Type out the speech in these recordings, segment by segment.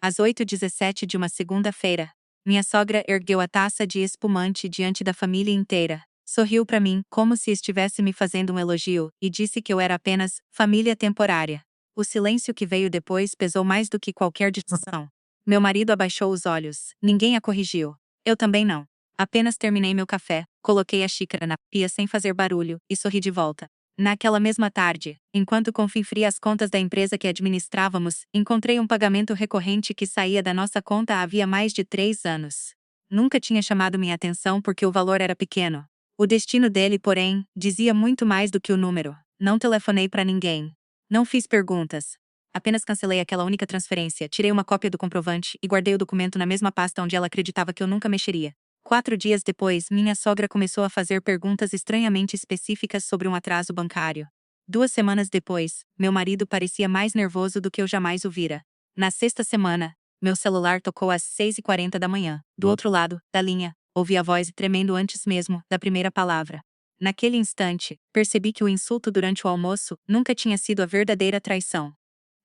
Às 8h17 de uma segunda-feira. Minha sogra ergueu a taça de espumante diante da família inteira. Sorriu para mim, como se estivesse me fazendo um elogio, e disse que eu era apenas família temporária. O silêncio que veio depois pesou mais do que qualquer discussão. Meu marido abaixou os olhos. Ninguém a corrigiu. Eu também não. Apenas terminei meu café, coloquei a xícara na pia sem fazer barulho, e sorri de volta. Naquela mesma tarde, enquanto conferia as contas da empresa que administrávamos, encontrei um pagamento recorrente que saía da nossa conta havia mais de 3 anos. Nunca tinha chamado minha atenção porque o valor era pequeno. O destino dele, porém, dizia muito mais do que o número. Não telefonei para ninguém. Não fiz perguntas. Apenas cancelei aquela única transferência, tirei uma cópia do comprovante e guardei o documento na mesma pasta onde ela acreditava que eu nunca mexeria. 4 dias depois, minha sogra começou a fazer perguntas estranhamente específicas sobre um atraso bancário. 2 semanas depois, meu marido parecia mais nervoso do que eu jamais o vira. Na sexta semana, meu celular tocou às 6h40 da manhã. Do outro lado da linha, ouvi a voz tremendo antes mesmo da primeira palavra. Naquele instante, percebi que o insulto durante o almoço nunca tinha sido a verdadeira traição.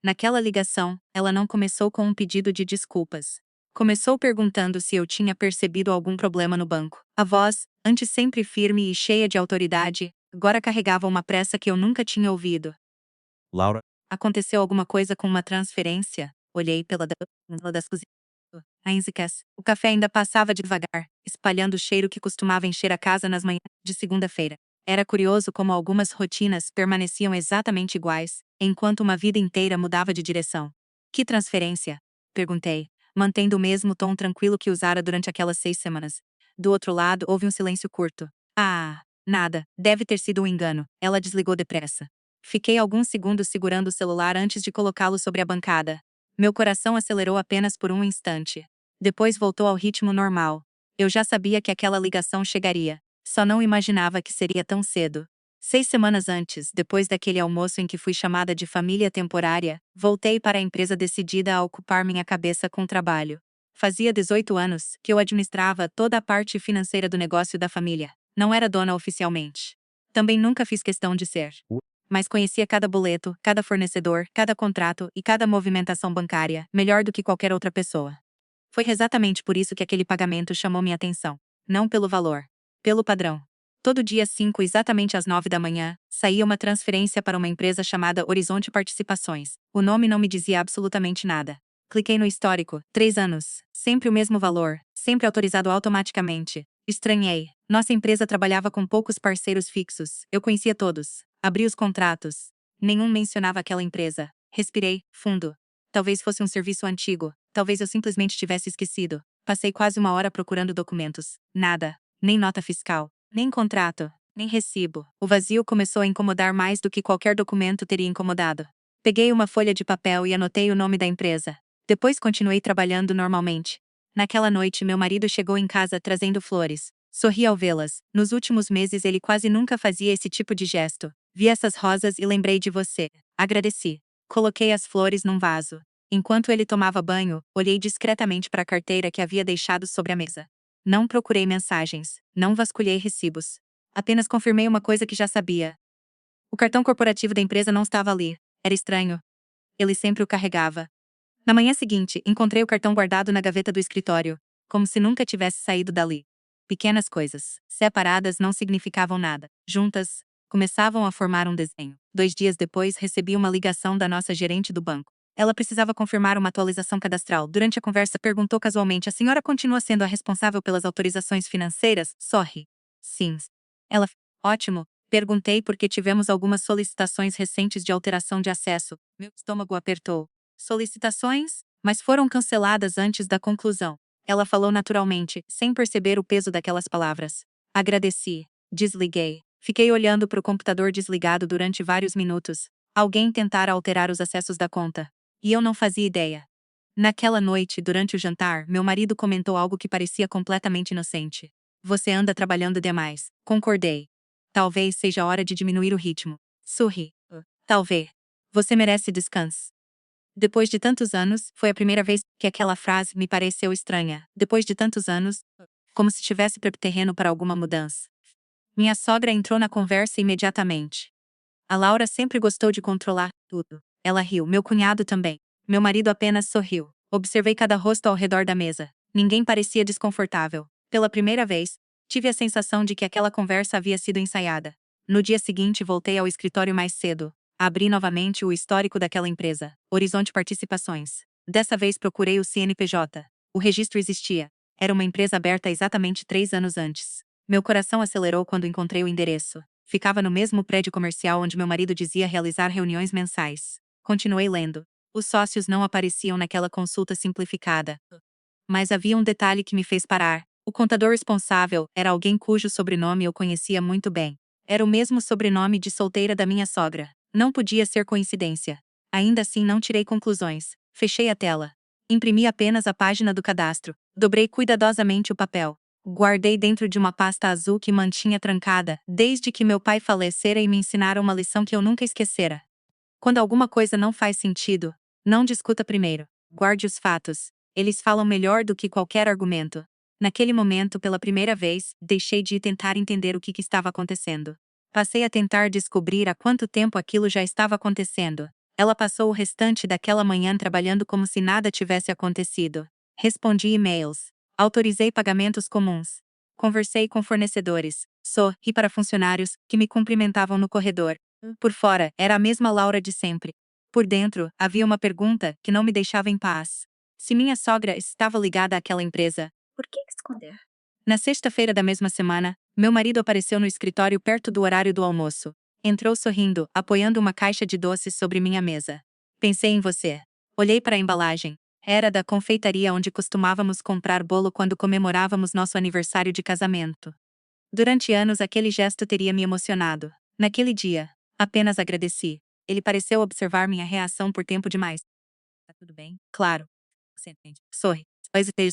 Naquela ligação, ela não começou com um pedido de desculpas. Começou perguntando se eu tinha percebido algum problema no banco. A voz, antes sempre firme e cheia de autoridade, agora carregava uma pressa que eu nunca tinha ouvido. Laura, Aconteceu alguma coisa com uma transferência? Olhei pela janela das cozinhas. O café ainda passava devagar, espalhando o cheiro que costumava encher a casa nas manhãs de segunda-feira. Era curioso como algumas rotinas permaneciam exatamente iguais, enquanto uma vida inteira mudava de direção. Que transferência? Perguntei, mantendo o mesmo tom tranquilo que usara durante aquelas 6 semanas. Do outro lado, houve um silêncio curto. Ah, nada, deve ter sido um engano. Ela desligou depressa. Fiquei alguns segundos segurando o celular antes de colocá-lo sobre a bancada. Meu coração acelerou apenas por um instante. Depois voltou ao ritmo normal. Eu já sabia que aquela ligação chegaria. Só não imaginava que seria tão cedo. 6 semanas antes, depois daquele almoço em que fui chamada de família temporária, voltei para a empresa decidida a ocupar minha cabeça com trabalho. Fazia 18 anos que eu administrava toda a parte financeira do negócio da família. Não era dona oficialmente. Também nunca fiz questão de ser. Mas conhecia cada boleto, cada fornecedor, cada contrato e cada movimentação bancária melhor do que qualquer outra pessoa. Foi exatamente por isso que aquele pagamento chamou minha atenção. Não pelo valor. Pelo padrão. Todo dia 5, exatamente às 9 da manhã, saía uma transferência para uma empresa chamada Horizonte Participações. O nome não me dizia absolutamente nada. Cliquei no histórico. 3 anos. Sempre o mesmo valor. Sempre autorizado automaticamente. Estranhei. Nossa empresa trabalhava com poucos parceiros fixos. Eu conhecia todos. Abri os contratos. Nenhum mencionava aquela empresa. Respirei, fundo. Talvez fosse um serviço antigo. Talvez eu simplesmente tivesse esquecido. Passei quase uma hora procurando documentos. Nada. Nem nota fiscal. Nem contrato. Nem recibo. O vazio começou a incomodar mais do que qualquer documento teria incomodado. Peguei uma folha de papel e anotei o nome da empresa. Depois continuei trabalhando normalmente. Naquela noite, meu marido chegou em casa trazendo flores. Sorri ao vê-las. Nos últimos meses ele quase nunca fazia esse tipo de gesto. Vi essas rosas e lembrei de você. Agradeci. Coloquei as flores num vaso. Enquanto ele tomava banho, olhei discretamente para a carteira que havia deixado sobre a mesa. Não procurei mensagens. Não vasculhei recibos. Apenas confirmei uma coisa que já sabia. O cartão corporativo da empresa não estava ali. Era estranho. Ele sempre o carregava. Na manhã seguinte, encontrei o cartão guardado na gaveta do escritório, como se nunca tivesse saído dali. Pequenas coisas, separadas, não significavam nada. Juntas, começavam a formar um desenho. 2 dias depois, recebi uma ligação da nossa gerente do banco. Ela precisava confirmar uma atualização cadastral. Durante a conversa, perguntou casualmente: a senhora continua sendo a responsável pelas autorizações financeiras? Sorri. Sim. Ela: ótimo. Perguntei porque tivemos algumas solicitações recentes de alteração de acesso. Meu estômago apertou. Solicitações? Mas foram canceladas antes da conclusão. Ela falou naturalmente, sem perceber o peso daquelas palavras. Agradeci. Desliguei. Fiquei olhando para o computador desligado durante vários minutos. Alguém tentara alterar os acessos da conta. E eu não fazia ideia. Naquela noite, durante o jantar, meu marido comentou algo que parecia completamente inocente. Você anda trabalhando demais. Concordei. Talvez seja hora de diminuir o ritmo. Sorri. Talvez. Você merece descanso. Depois de tantos anos, foi a primeira vez que aquela frase me pareceu estranha. Depois de tantos anos, como se tivesse preparado terreno para alguma mudança. Minha sogra entrou na conversa imediatamente. A Laura sempre gostou de controlar tudo. Ela riu, meu cunhado também. Meu marido apenas sorriu. Observei cada rosto ao redor da mesa. Ninguém parecia desconfortável. Pela primeira vez, tive a sensação de que aquela conversa havia sido ensaiada. No dia seguinte, voltei ao escritório mais cedo. Abri novamente o histórico daquela empresa, Horizonte Participações. Dessa vez procurei o CNPJ. O registro existia. Era uma empresa aberta exatamente 3 anos antes. Meu coração acelerou quando encontrei o endereço. Ficava no mesmo prédio comercial onde meu marido dizia realizar reuniões mensais. Continuei lendo. Os sócios não apareciam naquela consulta simplificada. Mas havia um detalhe que me fez parar. O contador responsável era alguém cujo sobrenome eu conhecia muito bem. Era o mesmo sobrenome de solteira da minha sogra. Não podia ser coincidência. Ainda assim não tirei conclusões. Fechei a tela. Imprimi apenas a página do cadastro. Dobrei cuidadosamente o papel. Guardei dentro de uma pasta azul que mantinha trancada, desde que meu pai falecera e me ensinara uma lição que eu nunca esquecera. Quando alguma coisa não faz sentido, não discuta primeiro. Guarde os fatos. Eles falam melhor do que qualquer argumento. Naquele momento, pela primeira vez, deixei de tentar entender o que estava acontecendo. Passei a tentar descobrir há quanto tempo aquilo já estava acontecendo. Ela passou o restante daquela manhã trabalhando como se nada tivesse acontecido. Respondi e-mails. Autorizei pagamentos comuns. Conversei com fornecedores. Sorri para funcionários que me cumprimentavam no corredor. Por fora, era a mesma Laura de sempre. Por dentro, havia uma pergunta que não me deixava em paz. Se minha sogra estava ligada àquela empresa, por que esconder? Na sexta-feira da mesma semana, meu marido apareceu no escritório perto do horário do almoço. Entrou sorrindo, apoiando uma caixa de doces sobre minha mesa. Pensei em você. Olhei para a embalagem. Era da confeitaria onde costumávamos comprar bolo quando comemorávamos nosso aniversário de casamento. Durante anos aquele gesto teria me emocionado. Naquele dia, apenas agradeci. Ele pareceu observar minha reação por tempo demais. Tá tudo bem? Claro. Você entende. Sorri.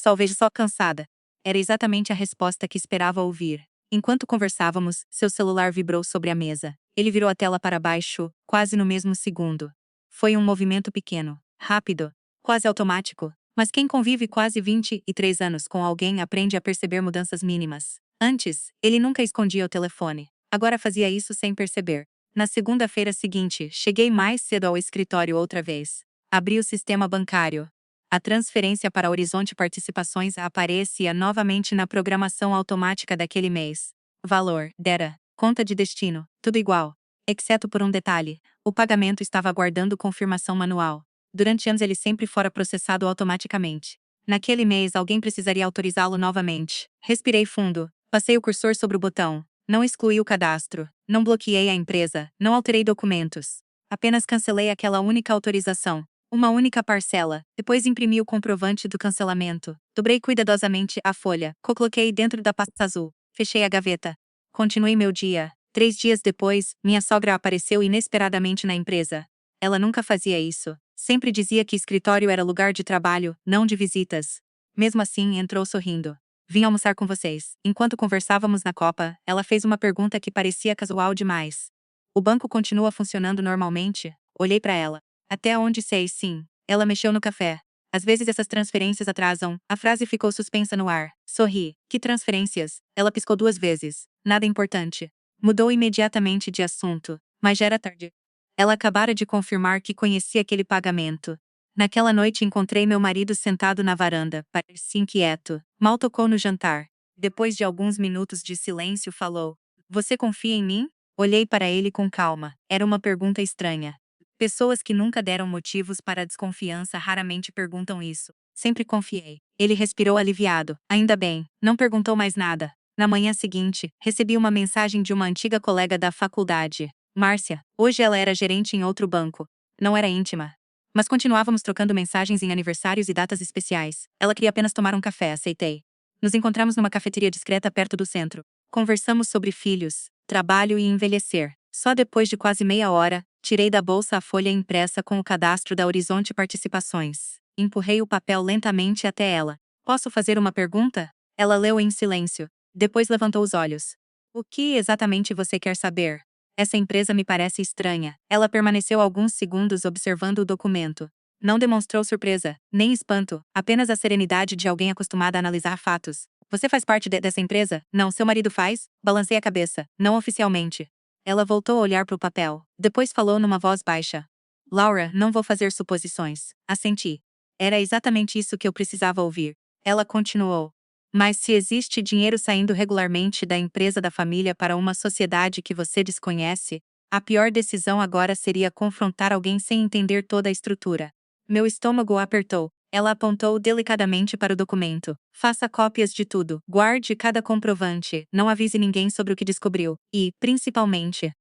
Talvez só cansada. Era exatamente a resposta que esperava ouvir. Enquanto conversávamos, seu celular vibrou sobre a mesa. Ele virou a tela para baixo, quase no mesmo segundo. Foi um movimento pequeno, rápido, quase automático. Mas quem convive quase 23 anos com alguém aprende a perceber mudanças mínimas. Antes, ele nunca escondia o telefone. Agora fazia isso sem perceber. Na segunda-feira seguinte, cheguei mais cedo ao escritório outra vez. Abri o sistema bancário. A transferência para Horizonte Participações aparecia novamente na programação automática daquele mês. Valor, dera, conta de destino, tudo igual. Exceto por um detalhe: o pagamento estava aguardando confirmação manual. Durante anos ele sempre fora processado automaticamente. Naquele mês alguém precisaria autorizá-lo novamente. Respirei fundo, passei o cursor sobre o botão. Não excluí o cadastro, não bloqueei a empresa, não alterei documentos. Apenas cancelei aquela única autorização. Uma única parcela. Depois imprimi o comprovante do cancelamento. Dobrei cuidadosamente a folha. Coloquei dentro da pasta azul. Fechei a gaveta. Continuei meu dia. 3 dias depois, minha sogra apareceu inesperadamente na empresa. Ela nunca fazia isso. Sempre dizia que escritório era lugar de trabalho, não de visitas. Mesmo assim, entrou sorrindo. Vim almoçar com vocês. Enquanto conversávamos na copa, ela fez uma pergunta que parecia casual demais. O banco continua funcionando normalmente? Olhei para ela. Até onde sei, sim. Ela mexeu no café. Às vezes essas transferências atrasam. A frase ficou suspensa no ar. Sorri. Que transferências? Ela piscou 2 vezes. Nada importante. Mudou imediatamente de assunto. Mas já era tarde. Ela acabara de confirmar que conhecia aquele pagamento. Naquela noite encontrei meu marido sentado na varanda. Parecia inquieto. Mal tocou no jantar. Depois de alguns minutos de silêncio falou. Você confia em mim? Olhei para ele com calma. Era uma pergunta estranha. Pessoas que nunca deram motivos para a desconfiança raramente perguntam isso. Sempre confiei. Ele respirou aliviado. Ainda bem, não perguntou mais nada. Na manhã seguinte, recebi uma mensagem de uma antiga colega da faculdade. Márcia. Hoje ela era gerente em outro banco. Não era íntima. Mas continuávamos trocando mensagens em aniversários e datas especiais. Ela queria apenas tomar um café, aceitei. Nos encontramos numa cafeteria discreta perto do centro. Conversamos sobre filhos, trabalho e envelhecer. Só depois de quase meia hora, tirei da bolsa a folha impressa com o cadastro da Horizonte Participações. Empurrei o papel lentamente até ela. Posso fazer uma pergunta? Ela leu em silêncio. Depois levantou os olhos. O que exatamente você quer saber? Essa empresa me parece estranha. Ela permaneceu alguns segundos observando o documento. Não demonstrou surpresa, nem espanto, apenas a serenidade de alguém acostumada a analisar fatos. Você faz parte dessa empresa? Não, seu marido faz? Balancei a cabeça. Não oficialmente. Ela voltou a olhar para o papel. Depois falou numa voz baixa. Laura, não vou fazer suposições. Assenti. Era exatamente isso que eu precisava ouvir. Ela continuou. Mas se existe dinheiro saindo regularmente da empresa da família para uma sociedade que você desconhece, a pior decisão agora seria confrontar alguém sem entender toda a estrutura. Meu estômago apertou. Ela apontou delicadamente para o documento. Faça cópias de tudo. Guarde cada comprovante. Não avise ninguém sobre o que descobriu. E, principalmente,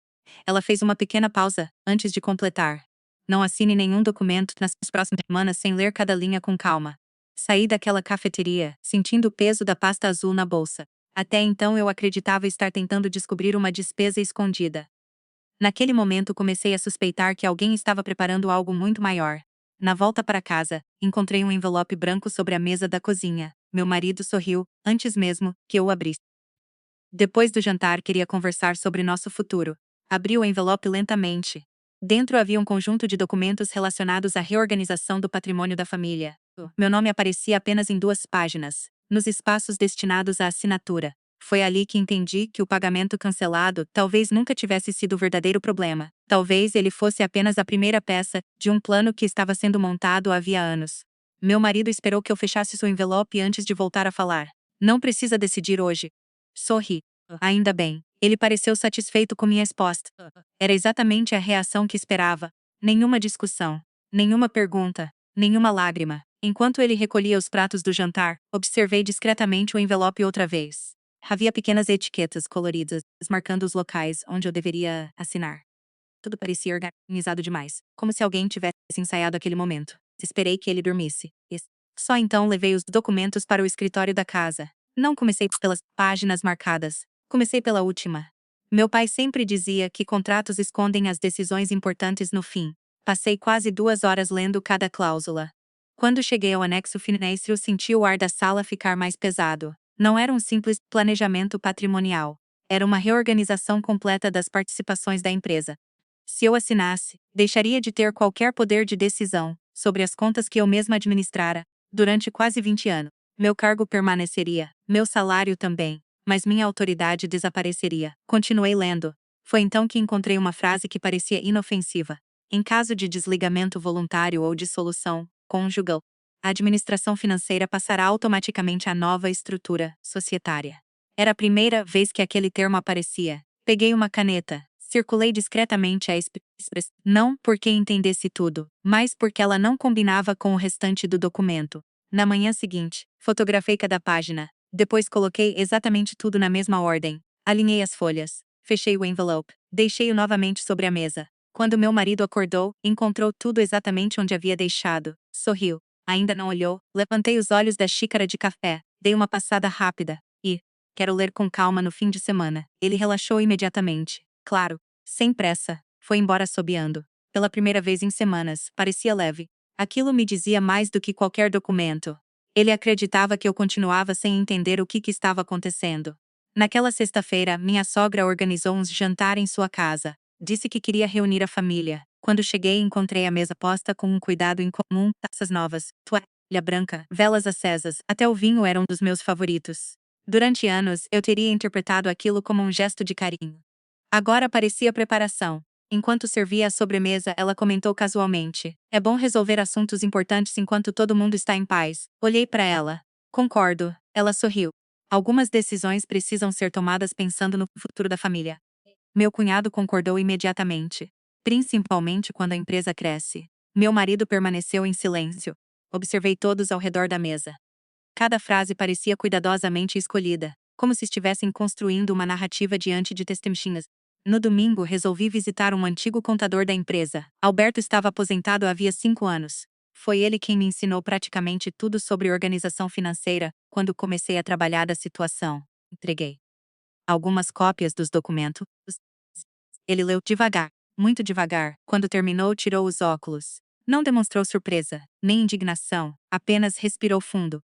ela fez uma pequena pausa, antes de completar. Não assine nenhum documento nas próximas semanas sem ler cada linha com calma. Saí daquela cafeteria, sentindo o peso da pasta azul na bolsa. Até então eu acreditava estar tentando descobrir uma despesa escondida. Naquele momento comecei a suspeitar que alguém estava preparando algo muito maior. Na volta para casa, encontrei um envelope branco sobre a mesa da cozinha. Meu marido sorriu, antes mesmo que eu o abrisse. Depois do jantar, queria conversar sobre nosso futuro. Abri o envelope lentamente. Dentro havia um conjunto de documentos relacionados à reorganização do patrimônio da família. Meu nome aparecia apenas em 2 páginas, nos espaços destinados à assinatura. Foi ali que entendi que o pagamento cancelado talvez nunca tivesse sido o verdadeiro problema. Talvez ele fosse apenas a primeira peça de um plano que estava sendo montado havia anos. Meu marido esperou que eu fechasse seu envelope antes de voltar a falar. Não precisa decidir hoje. Sorri. Ainda bem. Ele pareceu satisfeito com minha resposta. Era exatamente a reação que esperava. Nenhuma discussão. Nenhuma pergunta. Nenhuma lágrima. Enquanto ele recolhia os pratos do jantar, observei discretamente o envelope outra vez. Havia pequenas etiquetas coloridas, marcando os locais onde eu deveria assinar. Tudo parecia organizado demais, como se alguém tivesse ensaiado aquele momento. Esperei que ele dormisse. Só então levei os documentos para o escritório da casa. Não comecei pelas páginas marcadas. Comecei pela última. Meu pai sempre dizia que contratos escondem as decisões importantes no fim. Passei quase 2 horas lendo cada cláusula. Quando cheguei ao anexo financeiro, senti o ar da sala ficar mais pesado. Não era um simples planejamento patrimonial. Era uma reorganização completa das participações da empresa. Se eu assinasse, deixaria de ter qualquer poder de decisão sobre as contas que eu mesma administrara durante quase 20 anos. Meu cargo permaneceria, meu salário também, mas minha autoridade desapareceria. Continuei lendo. Foi então que encontrei uma frase que parecia inofensiva. Em caso de desligamento voluntário ou dissolução cônjugal, a administração financeira passará automaticamente à nova estrutura societária. Era a primeira vez que aquele termo aparecia. Peguei uma caneta, circulei discretamente a expressão, não porque entendesse tudo, mas porque ela não combinava com o restante do documento. Na manhã seguinte, fotografei cada página, depois coloquei exatamente tudo na mesma ordem, alinhei as folhas, fechei o envelope, deixei-o novamente sobre a mesa. Quando meu marido acordou, encontrou tudo exatamente onde havia deixado. Sorriu. Ainda não olhou, levantei os olhos da xícara de café, dei uma passada rápida. Quero ler com calma no fim de semana. Ele relaxou imediatamente. Claro, sem pressa. Foi embora assobiando. Pela primeira vez em semanas, parecia leve. Aquilo me dizia mais do que qualquer documento. Ele acreditava que eu continuava sem entender o que estava acontecendo. Naquela sexta-feira, minha sogra organizou um jantar em sua casa. Disse que queria reunir a família. Quando cheguei, encontrei a mesa posta com um cuidado incomum, taças novas, toalha branca, velas acesas, até o vinho era um dos meus favoritos. Durante anos, eu teria interpretado aquilo como um gesto de carinho. Agora parecia preparação. Enquanto servia a sobremesa, ela comentou casualmente: é bom resolver assuntos importantes enquanto todo mundo está em paz. Olhei para ela. Concordo. Ela sorriu. Algumas decisões precisam ser tomadas pensando no futuro da família. Meu cunhado concordou imediatamente. Principalmente quando a empresa cresce. Meu marido permaneceu em silêncio. Observei todos ao redor da mesa. Cada frase parecia cuidadosamente escolhida, como se estivessem construindo uma narrativa diante de testemunhas. No domingo, resolvi visitar um antigo contador da empresa. Alberto estava aposentado havia 5 anos. Foi ele quem me ensinou praticamente tudo sobre organização financeira quando comecei a trabalhar da situação. Entreguei algumas cópias dos documentos. Ele leu devagar, muito devagar. Quando terminou, tirou os óculos. Não demonstrou surpresa, nem indignação, apenas respirou fundo.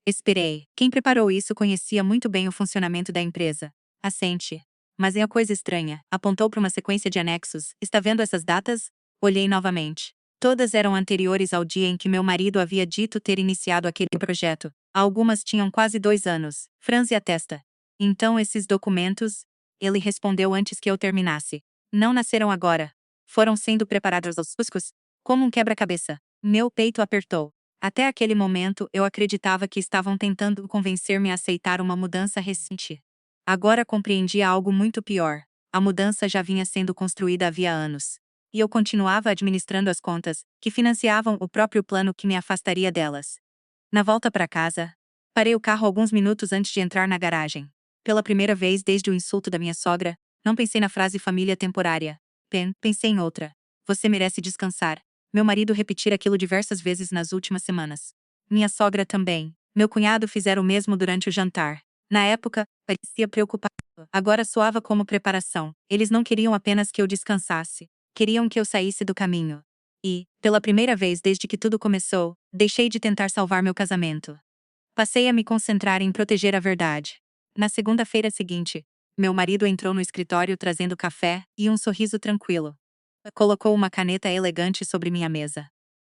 Esperei. Quem preparou isso conhecia muito bem o funcionamento da empresa. Assente. Mas é a coisa estranha. Apontou para uma sequência de anexos. Está vendo essas datas? Olhei novamente. Todas eram anteriores ao dia em que meu marido havia dito ter iniciado aquele projeto. Algumas tinham quase 2 anos. Franzi a testa. Então esses documentos? Ele respondeu antes que eu terminasse. Não nasceram agora. Foram sendo preparados aos poucos, como um quebra-cabeça. Meu peito apertou. Até aquele momento, eu acreditava que estavam tentando convencer-me a aceitar uma mudança recente. Agora compreendia algo muito pior. A mudança já vinha sendo construída havia anos. E eu continuava administrando as contas, que financiavam o próprio plano que me afastaria delas. Na volta para casa, parei o carro alguns minutos antes de entrar na garagem. Pela primeira vez desde o insulto da minha sogra, não pensei na frase família temporária. Pensei em outra. Você merece descansar. Meu marido repetira aquilo diversas vezes nas últimas semanas. Minha sogra também. Meu cunhado fizeram o mesmo durante o jantar. Na época, parecia preocupado. Agora soava como preparação. Eles não queriam apenas que eu descansasse. Queriam que eu saísse do caminho. E, pela primeira vez desde que tudo começou, deixei de tentar salvar meu casamento. Passei a me concentrar em proteger a verdade. Na segunda-feira seguinte, meu marido entrou no escritório trazendo café e um sorriso tranquilo. Colocou uma caneta elegante sobre minha mesa.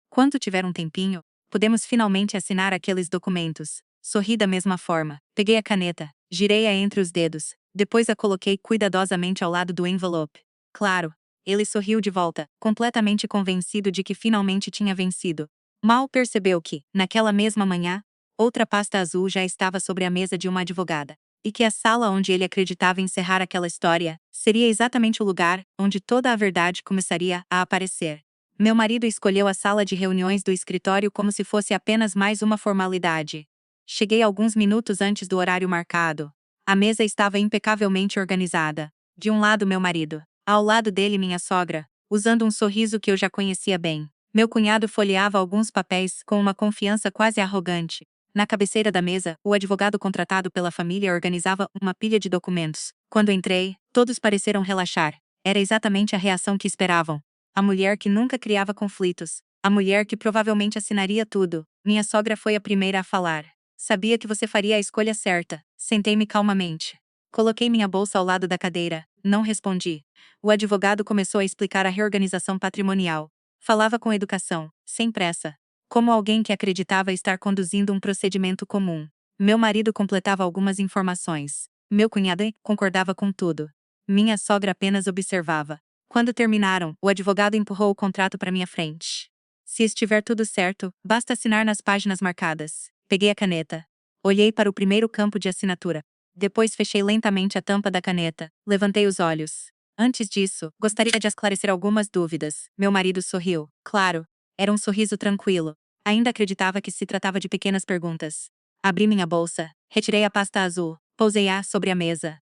Quando tiver um tempinho, podemos finalmente assinar aqueles documentos. Sorri da mesma forma. Peguei a caneta, girei-a entre os dedos, depois a coloquei cuidadosamente ao lado do envelope. Claro, ele sorriu de volta, completamente convencido de que finalmente tinha vencido. Mal percebeu que, naquela mesma manhã, outra pasta azul já estava sobre a mesa de uma advogada. E que a sala onde ele acreditava encerrar aquela história seria exatamente o lugar onde toda a verdade começaria a aparecer. Meu marido escolheu a sala de reuniões do escritório como se fosse apenas mais uma formalidade. Cheguei alguns minutos antes do horário marcado. A mesa estava impecavelmente organizada. De um lado, meu marido. Ao lado dele, minha sogra, usando um sorriso que eu já conhecia bem. Meu cunhado folheava alguns papéis com uma confiança quase arrogante. Na cabeceira da mesa, o advogado contratado pela família organizava uma pilha de documentos. Quando entrei, todos pareceram relaxar. Era exatamente a reação que esperavam. A mulher que nunca criava conflitos. A mulher que provavelmente assinaria tudo. Minha sogra foi a primeira a falar. Sabia que você faria a escolha certa. Sentei-me calmamente. Coloquei minha bolsa ao lado da cadeira. Não respondi. O advogado começou a explicar a reorganização patrimonial. Falava com educação, sem pressa, como alguém que acreditava estar conduzindo um procedimento comum. Meu marido completava algumas informações. Meu cunhado concordava com tudo. Minha sogra apenas observava. Quando terminaram, o advogado empurrou o contrato para minha frente. Se estiver tudo certo, basta assinar nas páginas marcadas. Peguei a caneta. Olhei para o primeiro campo de assinatura. Depois fechei lentamente a tampa da caneta. Levantei os olhos. Antes disso, gostaria de esclarecer algumas dúvidas. Meu marido sorriu. Claro. Era um sorriso tranquilo. Ainda acreditava que se tratava de pequenas perguntas. Abri minha bolsa, retirei a pasta azul, pousei-a sobre a mesa.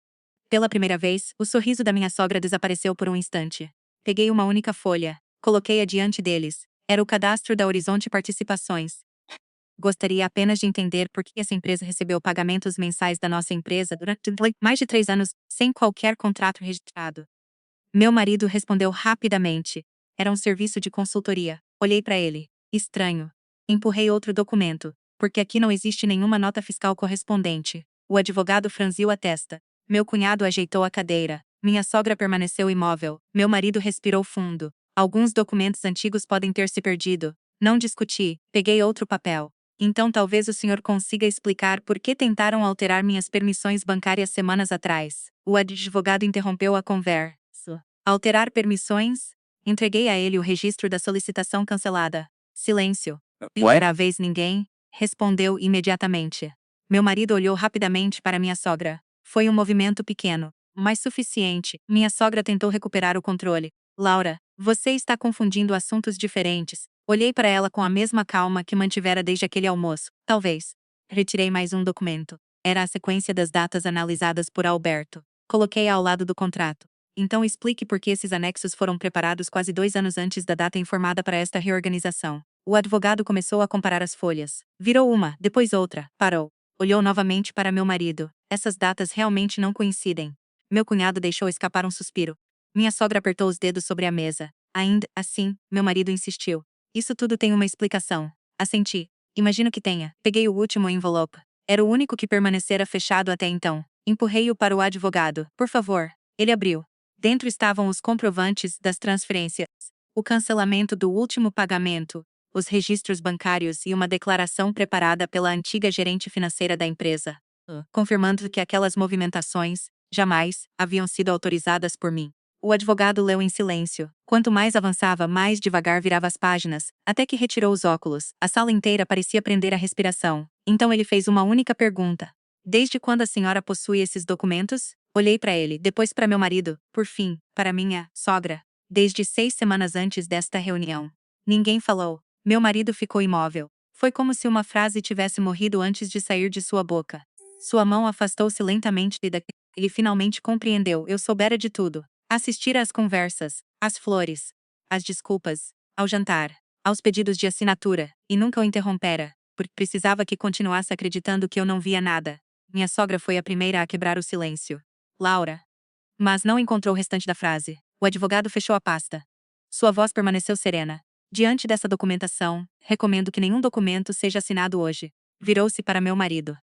Pela primeira vez, o sorriso da minha sogra desapareceu por um instante. Peguei uma única folha, coloquei-a diante deles. Era o cadastro da Horizonte Participações. Gostaria apenas de entender por que essa empresa recebeu pagamentos mensais da nossa empresa durante mais de 3 anos, sem qualquer contrato registrado. Meu marido respondeu rapidamente. Era um serviço de consultoria. Olhei para ele. Estranho. Empurrei outro documento, porque aqui não existe nenhuma nota fiscal correspondente. O advogado franziu a testa. Meu cunhado ajeitou a cadeira. Minha sogra permaneceu imóvel. Meu marido respirou fundo. Alguns documentos antigos podem ter se perdido. Não discuti. Peguei outro papel. Então talvez o senhor consiga explicar por que tentaram alterar minhas permissões bancárias semanas atrás. O advogado interrompeu a conversa. Alterar permissões? Entreguei a ele o registro da solicitação cancelada. Silêncio. Primeira vez ninguém respondeu imediatamente. Meu marido olhou rapidamente para minha sogra. Foi um movimento pequeno, mas suficiente. Minha sogra tentou recuperar o controle. Laura, você está confundindo assuntos diferentes. Olhei para ela com a mesma calma que mantivera desde aquele almoço. Talvez. Retirei mais um documento. Era a sequência das datas analisadas por Alberto. Coloquei ao lado do contrato. Então explique por que esses anexos foram preparados quase 2 anos antes da data informada para esta reorganização. O advogado começou a comparar as folhas. Virou uma, depois outra, parou. Olhou novamente para meu marido. Essas datas realmente não coincidem. Meu cunhado deixou escapar um suspiro. Minha sogra apertou os dedos sobre a mesa. Ainda assim, meu marido insistiu. Isso tudo tem uma explicação. Assenti. Imagino que tenha. Peguei o último envelope. Era o único que permanecera fechado até então. Empurrei-o para o advogado. Por favor. Ele abriu. Dentro estavam os comprovantes das transferências, o cancelamento do último pagamento, os registros bancários e uma declaração preparada pela antiga gerente financeira da empresa, confirmando que aquelas movimentações jamais haviam sido autorizadas por mim. O advogado leu em silêncio. Quanto mais avançava, mais devagar virava as páginas, até que retirou os óculos. A sala inteira parecia prender a respiração. Então ele fez uma única pergunta. Desde quando a senhora possui esses documentos? Olhei para ele, depois para meu marido, por fim, para minha sogra. Desde 6 semanas antes desta reunião. Ninguém falou. Meu marido ficou imóvel. Foi como se uma frase tivesse morrido antes de sair de sua boca. Sua mão afastou-se lentamente de daquele. Ele finalmente compreendeu. Eu soubera de tudo. Assistir às conversas, às flores, às desculpas, ao jantar, aos pedidos de assinatura, e nunca o interrompera, porque precisava que continuasse acreditando que eu não via nada. Minha sogra foi a primeira a quebrar o silêncio. Laura. Mas não encontrou o restante da frase. O advogado fechou a pasta. Sua voz permaneceu serena. Diante dessa documentação, recomendo que nenhum documento seja assinado hoje. Virou-se para meu marido.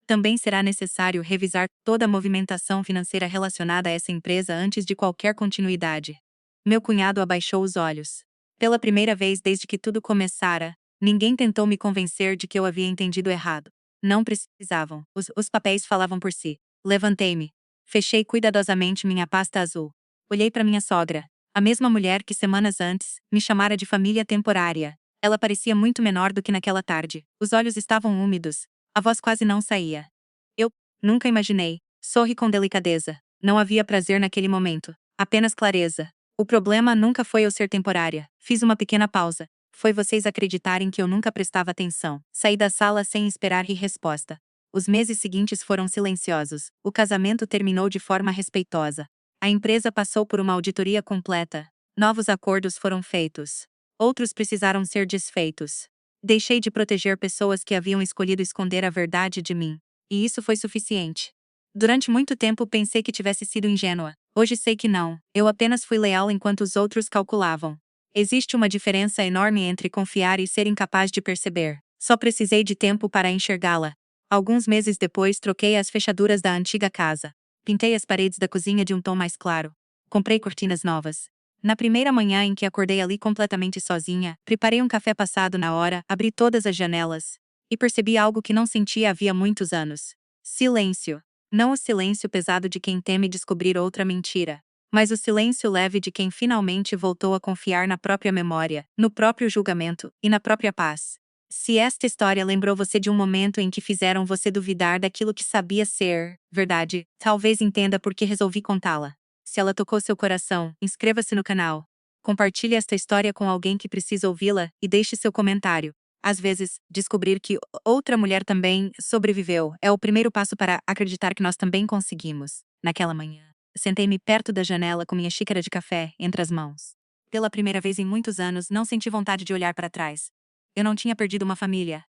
Também será necessário revisar toda a movimentação financeira relacionada a essa empresa antes de qualquer continuidade. Meu cunhado abaixou os olhos. Pela primeira vez desde que tudo começara, ninguém tentou me convencer de que eu havia entendido errado. Não precisavam. Os papéis falavam por si. Levantei-me. Fechei cuidadosamente minha pasta azul. Olhei para minha sogra. A mesma mulher que semanas antes me chamara de família temporária. Ela parecia muito menor do que naquela tarde. Os olhos estavam úmidos. A voz quase não saía. Eu nunca imaginei. Sorri com delicadeza. Não havia prazer naquele momento. Apenas clareza. O problema nunca foi eu ser temporária. Fiz uma pequena pausa. Foi vocês acreditarem que eu nunca prestava atenção. Saí da sala sem esperar resposta. Os meses seguintes foram silenciosos. O casamento terminou de forma respeitosa. A empresa passou por uma auditoria completa. Novos acordos foram feitos. Outros precisaram ser desfeitos. Deixei de proteger pessoas que haviam escolhido esconder a verdade de mim. E isso foi suficiente. Durante muito tempo pensei que tivesse sido ingênua. Hoje sei que não. Eu apenas fui leal enquanto os outros calculavam. Existe uma diferença enorme entre confiar e ser incapaz de perceber. Só precisei de tempo para enxergá-la. Alguns meses depois troquei as fechaduras da antiga casa. Pintei as paredes da cozinha de um tom mais claro. Comprei cortinas novas. Na primeira manhã em que acordei ali completamente sozinha, preparei um café passado na hora, abri todas as janelas. E percebi algo que não sentia havia muitos anos. Silêncio. Não o silêncio pesado de quem teme descobrir outra mentira, mas o silêncio leve de quem finalmente voltou a confiar na própria memória, no próprio julgamento e na própria paz. Se esta história lembrou você de um momento em que fizeram você duvidar daquilo que sabia ser verdade, talvez entenda por que resolvi contá-la. Se ela tocou seu coração, inscreva-se no canal. Compartilhe esta história com alguém que precisa ouvi-la e deixe seu comentário. Às vezes, descobrir que outra mulher também sobreviveu é o primeiro passo para acreditar que nós também conseguimos. Naquela manhã, sentei-me perto da janela com minha xícara de café entre as mãos. Pela primeira vez em muitos anos, não senti vontade de olhar para trás. Eu não tinha perdido uma família.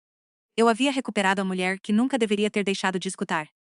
Eu havia recuperado a mulher que nunca deveria ter deixado de escutar.